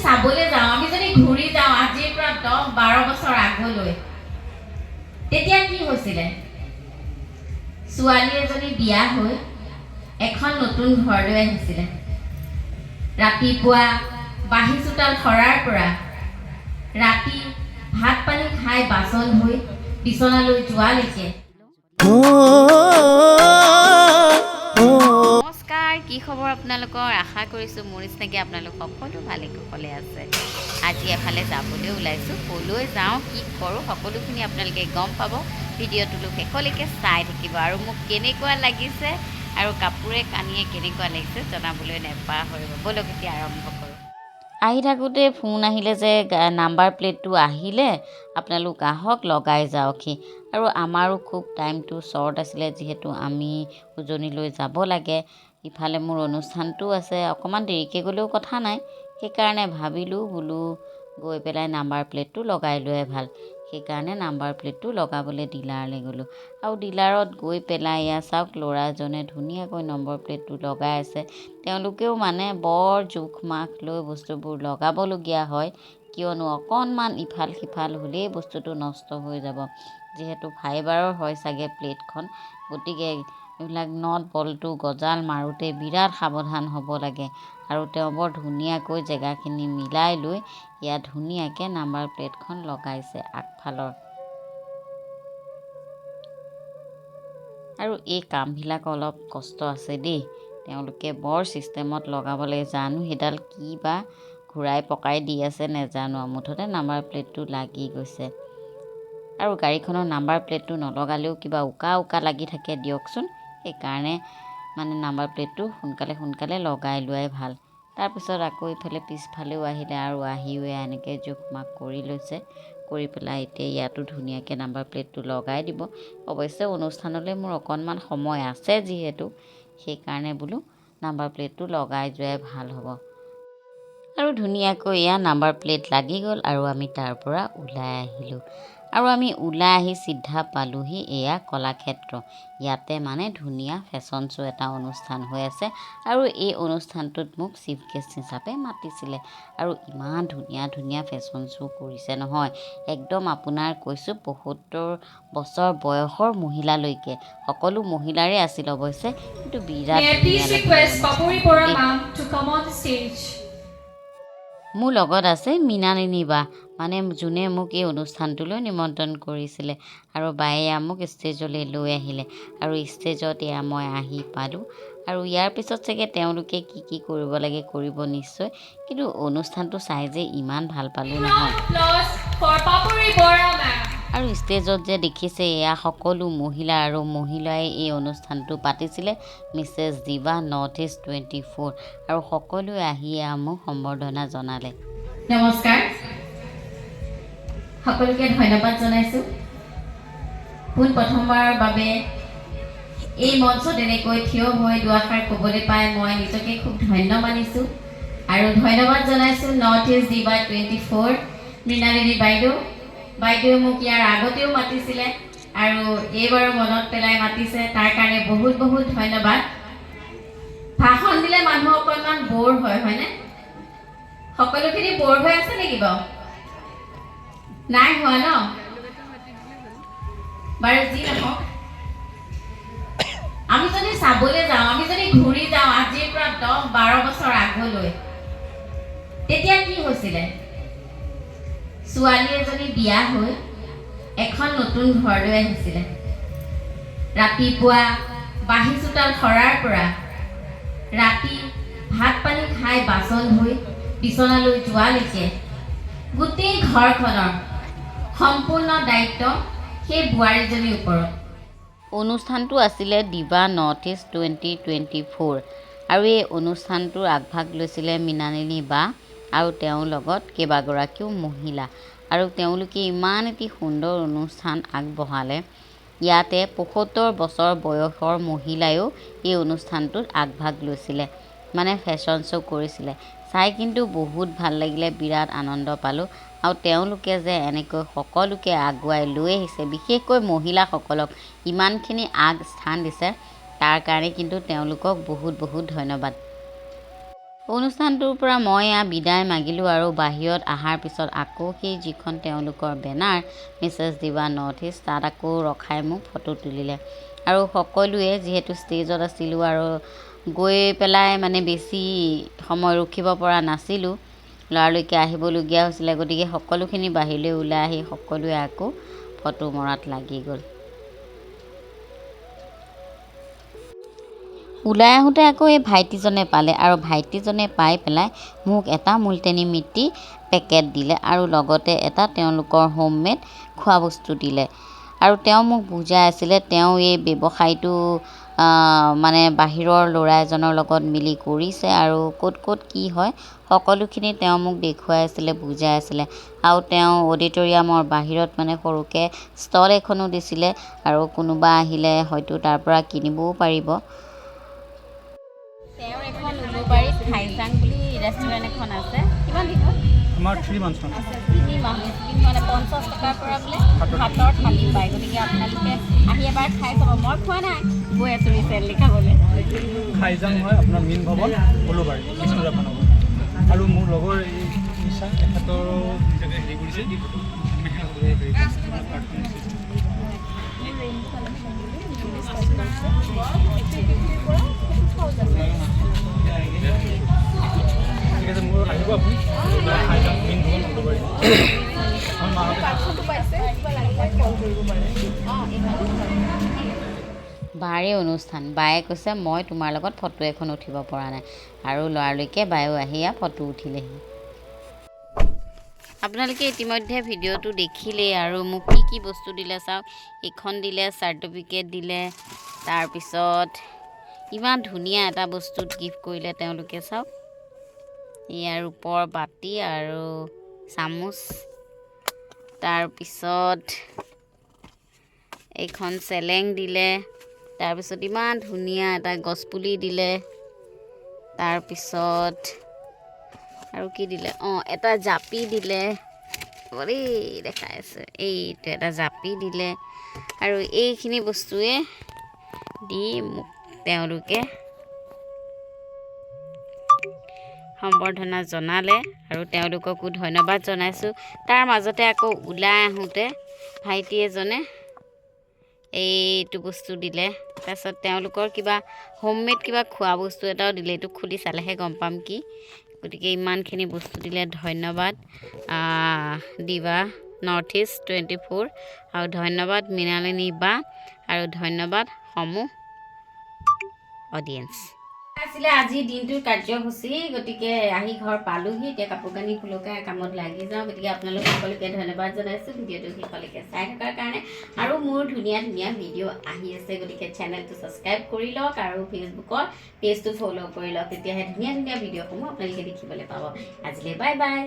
চাবলৈ যাওঁ আমি যদি ঘূৰি যাওঁ আজিৰ পৰা 10-12 বছৰ আগলৈ তেতিয়া কি হৈছিলে ছোৱালী এজনী বিয়া হৈ এখন নতুন ঘৰলৈ আহিছিলে ৰাতিপুৱা বাহি চোতাল সৰাৰ পৰা ৰাতি ভাত পানী খাই বাচন ধুই বিছনালৈ যোৱালৈকে নমস্কাৰ কি খবৰ আপোনালোকৰ আশা কৰিছোঁ মোৰ নিচিনাকৈ আপোনালোক সকলো ভালে কুশলে আছে আজি এফালে যাবলৈ ওলাইছোঁ ক'লৈ যাওঁ কি কৰোঁ সকলোখিনি আপোনালোকে গম পাব ভিডিঅ'টো শেষলৈকে চাই থাকিব আৰু মোক কেনেকুৱা লাগিছে আৰু কাপোৰে কানিয়ে কেনেকুৱা লাগিছে জনাবলৈ নেপাহৰিব ব'লক এতিয়া আৰম্ভ কৰোঁ আহি থাকোঁতে ফোন আহিলে যে নাম্বাৰ প্লেটটো আহিলে আপোনালোক আহক লগাই যাওকহি আৰু আমাৰো খুব টাইমটো শ্বৰ্ট আছিলে যিহেতু আমি উজনিলৈ যাব লাগে ইফালে মোৰ অনুষ্ঠানটো আছে অকণমান দেৰিকৈ গ'লেও কথা নাই সেইকাৰণে ভাবিলোঁ বোলো গৈ পেলাই নাম্বাৰ প্লেটটো লগাই লোৱাই ভাল সেইকাৰণে নাম্বাৰ প্লেটটো লগাবলৈ ডিলাৰলৈ গ'লোঁ আৰু ডিলাৰত গৈ পেলাই এয়া চাওক ল'ৰাজনে ধুনীয়াকৈ নম্বৰ প্লেটটো লগাই আছে তেওঁলোকেও মানে বৰ জোখ মাখ লৈ বস্তুবোৰ লগাবলগীয়া হয় কিয়নো অকণমান ইফাল সিফাল হ'লেই বস্তুটো নষ্ট হৈ যাব যিহেতু ফাইবাৰৰ হয় চাগে প্লেটখন গতিকে এইবিলাক নট বলটো গজাল মাৰোঁতে বিৰাট সাৱধান হ'ব লাগে আৰু তেওঁ বৰ ধুনীয়াকৈ জেগাখিনি মিলাই লৈ ইয়াত ধুনীয়াকৈ নাম্বাৰ প্লেটখন লগাইছে আগফালৰ আৰু এই কামবিলাক অলপ কষ্ট আছে দেই তেওঁলোকে বৰ ছিষ্টেমত লগাবলৈ জানো সেইডাল কি বা ঘূৰাই পকাই দি আছে নেজানো মুঠতে নাম্বাৰ প্লেটটো লাগি গৈছে আৰু গাড়ীখনৰ নাম্বাৰ প্লেটটো নলগালেও কিবা উকা লাগি থাকে দিয়কচোন সেইকাৰণে মানে নাম্বাৰ প্লেটটো সোনকালে লগাই লোৱাই ভাল তাৰপিছত আকৌ ইফালে পিছফালেও আহিলে আৰু আহিও এনেকৈ জোখ মাখ কৰি লৈছে কৰি পেলাই এতিয়া ইয়াতো ধুনীয়াকৈ নাম্বাৰ প্লেটটো লগাই দিব অৱশ্যে অনুষ্ঠানলৈ মোৰ অকণমান সময় আছে যিহেতু সেইকাৰণে বোলো নাম্বাৰ প্লেটটো লগাই যোৱাই ভাল হ'ব আৰু ধুনীয়াকৈ এয়া নাম্বাৰ প্লেট লাগি গ'ল আৰু আমি তাৰ পৰা ওলাই আহিলোঁ আৰু আমি ওলাই আহি চিধা পালোহি এয়া কলাক্ষেত্ৰ ইয়াতে মানে ধুনীয়া ফেশ্বন শ্ব' এটা অনুষ্ঠান হৈ আছে আৰু এই অনুষ্ঠানটোত মোক চিফ গেষ্ট হিচাপে মাতিছিলে আৰু ইমান ধুনীয়া ফেশ্বন শ্ব' কৰিছে নহয় একদম আপোনাৰ কৈছোঁ ৭৫ বছৰ বয়সৰ মহিলালৈকে সকলো মহিলাৰে আছিল অৱশ্যে কিন্তু বিৰাট মোৰ লগত আছে মৃণালিনী বা মানে যোনে মোক এই অনুষ্ঠানটোলৈ নিমন্ত্ৰণ কৰিছিলে আৰু বায়ে মোক ষ্টেজলৈ লৈ আহিলে আৰু ষ্টেজত এয়া মই আহি পালোঁ আৰু ইয়াৰ পিছত চাগে তেওঁলোকে কি কৰিব লাগে কৰিব নিশ্চয় কিন্তু অনুষ্ঠানটো চাই যে ইমান ভাল পালোঁ নহয় আৰু ষ্টেজত যে দেখিছে এয়া সকলো মহিলা আৰু মহিলাই এই অনুষ্ঠানটো পাতিছিলে মিছেছ ডিভা নৰ্থ ইষ্ট 24 আৰু সকলোৱে আহি মোক সম্বৰ্ধনা জনালে নমস্কাৰ সকলোকে ধন্যবাদ জনাইছোঁ পোন প্ৰথমবাৰৰ বাবে এই মঞ্চত এনেকৈ থিয় হৈ দুআষাৰ ক'বলৈ পাই মই নিজকে খুব ধন্য মানিছোঁ আৰু ধন্যবাদ জনাইছোঁ নৰ্থ ইষ্ট ডিভা 24 মৃণালিনী বাইদেউ মোক ইয়াৰ আগতেও মাতিছিলে আৰু এইবাৰো মনত পেলাই মাতিছে তাৰ কাৰণে বহুত ধন্যবাদ ভাষণ দিলে মানুহ অকণমান ব'ৰ হয়নে সকলোখিনি ব'ৰ হৈ আছে নেকি বাৰু নাই হোৱা ন বাৰু যি নহওক আমি যদি চাবলৈ যাওঁ আমি যদি ঘূৰি যাওঁ আজিৰ পৰা 10-12 বছৰ আগলৈ তেতিয়া কি হৈছিলে ছোৱালী এজনী বিয়া হৈ এখন নতুন ঘৰলৈ আহিছিলে ৰাতিপুৱা বাহি চোতাল সৰাৰ পৰা ৰাতি ভাত পানী খাই বাচন ধুই বিছনালৈ যোৱালৈকে গোটেই ঘৰখনৰ সম্পূৰ্ণ দায়িত্ব সেই বোৱাৰীজনীৰ ওপৰত অনুষ্ঠানটো আছিলে ডিভা নৰ্থ ইষ্ট 2024 আৰু এই অনুষ্ঠানটোৰ আগভাগ লৈছিলে মৃণালিনী বা আৰু তেওঁৰ লগত কেইবাগৰাকীও মহিলা আৰু তেওঁলোকে ইমান এটি সুন্দৰ অনুষ্ঠান আগবঢ়ালে ইয়াতে ৭৫ বছৰ বয়সৰ মহিলায়ো এই অনুষ্ঠানটোত আগভাগ লৈছিলে মানে ফেশ্বন শ্ব' কৰিছিলে চাই কিন্তু বহুত ভাল লাগিলে বিৰাট আনন্দ পালোঁ আৰু তেওঁলোকে যে এনেকৈ সকলোকে আগুৱাই লৈ আহিছে বিশেষকৈ মহিলাসকলক ইমানখিনি স্থান দিছে তাৰ কাৰণে কিন্তু তেওঁলোকক বহুত ধন্যবাদ অনুষ্ঠানটোৰ পৰা মই বিদায় মাগিলোঁ আৰু বাহিৰত অহাৰ পিছত আকৌ সেই যিখন তেওঁলোকৰ বেনাৰ মিছেছ দিবা নৰ্থ ইষ্ট তাত আকৌ ৰখাই মোক ফটো তুলিলে আৰু সকলোৱে যিহেতু ষ্টেজত আছিলোঁ আৰু গৈ পেলাই মানে বেছি সময় ৰখিব পৰা নাছিলোঁ ল'ৰালৈকে আহিবলগীয়া হৈছিলে গতিকে সকলোখিনি বাহিৰলৈ ওলাই আহি সকলোৱে আকৌ ফটো মৰাত লাগি গ'ল ওলাই আহোঁতে আকৌ এই ভাইটিজনে পালে আৰু ভাইটিজনে পাই পেলাই মোক এটা মুলটেনী মিট্টি পেকেট দিলে আৰু লগতে এটা তেওঁলোকৰ হোমমেড খোৱা বস্তু দিলে আৰু তেওঁ মোক বুজাই আছিলে তেওঁ এই ব্যৱসায়টো মানে বাহিৰৰ ল'ৰা এজনৰ লগত মিলি কৰিছে আৰু ক'ত ক'ত কি হয় সকলোখিনি তেওঁ মোক দেখুৱাই আছিলে বুজাই আছিলে আৰু তেওঁ অডিটৰিয়ামৰ বাহিৰত মানে সৰুকৈ ষ্টল এখনো দিছিলে আৰু কোনোবা আহিলে হয়তো তাৰ পৰা কিনিবও পাৰিব তেওঁৰ এখন উলুবাৰীত খাইজাং বুলি ৰেষ্টুৰেণ্ট এখন আছে কিমান দিন হ'ল আমাৰ 3 মান্থছ মান 3 মাহ মানে 50 টকাৰ পৰা বোলে ভাতৰ থালি পায় গতিকে আপোনালোকে আহি এবাৰ খাই চাব মই খোৱা নাই গৈ আছোঁ ৰিচেণ্টলি খাবলৈ খাইজাং হয় আপোনাৰ মেইন ভৱন উলুবাৰী বিষ্ণুৰাপানগৰ আৰু মোৰ লগৰ এই নিশা এখেতৰ নিজকে হেৰি কৰিছে ঠিক আছে মোৰ আহিব আপুনি খাইজাং মেইন ভৱন উলুবাৰী বাৰে অনুষ্ঠান বায়ে কৈছে মই তোমাৰ লগত ফটো এখন উঠিব পৰা নাই আৰু ল'ৰালৈকে বায়েও আহি ফটো উঠিলেহি আপোনালোকে ইতিমধ্যে ভিডিঅ'টো দেখিলেই আৰু মোক কি বস্তু দিলে চাওক এইখন দিলে চাৰ্টিফিকেট দিলে তাৰপিছত ইমান ধুনীয়া এটা বস্তুত গিফ্ট কৰিলে তেওঁলোকে চাওক ইয়াৰ ওপৰ বাতি আৰু চামুচ তাৰপিছত এইখন চেলেং দিলে তাৰপিছত ইমান ধুনীয়া এটা গছপুলি দিলে তাৰপিছত আৰু কি দিলে এটা জাপি দিলে দেখাই আছে এইটো এটা জাপি দিলে আৰু এইখিনি বস্তুৱে দি মোক তেওঁলোকে সম্বৰ্ধনা জনালে আৰু তেওঁলোককো ধন্যবাদ জনাইছোঁ তাৰ মাজতে আকৌ ওলাই আহোঁতে ভাইটি এজনে এইটো বস্তু দিলে তাৰপিছত তেওঁলোকৰ কিবা হোমমেড কিবা খোৱা বস্তু এটাও দিলে এইটো খুলি চালেহে গম পাম কি গতিকে ইমানখিনি বস্তু দিলে ধন্যবাদ দিবা নৰ্থ ইষ্ট 24 আৰু ধন্যবাদ মৃণালিনী বা আৰু ধন্যবাদ সমূহ অডিয়েঞ্চ আছিলে আজিৰ দিনটোৰ কাৰ্যসূচী গতিকে আহি ঘৰ পালোহি এতিয়া কাপোৰ কানি ফুলকাই কামত লাগি যাওঁ গতিকে আপোনালোক সকলোকে ধন্যবাদ জনাইছোঁ ভিডিঅ'টো শেষলৈকে চাই থকাৰ কাৰণে আৰু মোৰ ধুনীয়া ধুনীয়া ভিডিঅ' আহি আছে গতিকে চেনেলটো ছাবস্ক্ৰাইব কৰি লওক আৰু ফেচবুকৰ পেজটো ফ'ল' কৰি লওক তেতিয়াহে ধুনীয়া ধুনীয়া ভিডিঅ'সমূহ আপোনালোকে দেখিবলৈ পাব আজিলৈ বাই বাই